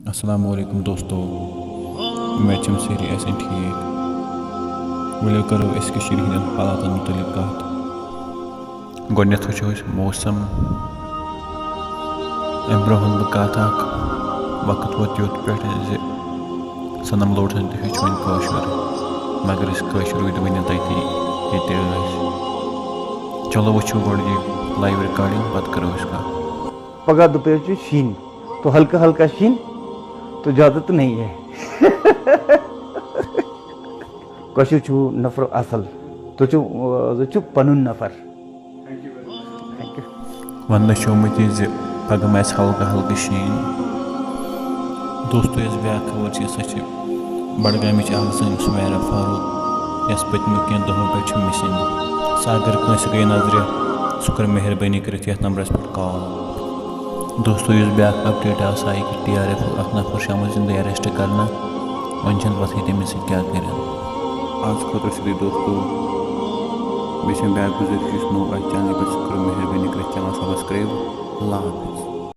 अस्सलामुअलैकुम दोस्तों, उम्मीद छम सारी आसन ठीक। वलो करो हंदन हालातन मुतलिक कत। गोडनेथ वुचो मौसम। अम ब्रोह वन बह कत वक्त वोत युत पे सनम लोडन तच वन कशर, मगर कशर वन तथी ये। चलो वो गो ये लाइव रिकॉर्डिंग पत करो कत। पगह दोपहर शीन, तो हल्का हल्का शीन, तो ज़्यादा तो नहीं है। कशु नफर असल, तो पनुन नफर। वन शुमुत पगह मे हल्का हल्का शीन। दोस्तों ब्या खबर सह बडगाम आल सुमैरा फारूक, यस पत्मो कह दोहों पे मिसिंग। सह अगर कंस गई नजर सह कर मेहरबानी कर नंबरस पे कॉल। दोस्तों ब्या अपडेट आसा कि TRF अख नफर शाम जिंदा अरेस्ट करना, वन पता तमिस क्या कर। आज खुद दोस्तों बे ब्या गुजरिश नो चैनल पे सह कर मेहरबानी कर चैनल सब्सक्राइब। अल्लाह हाफिज़।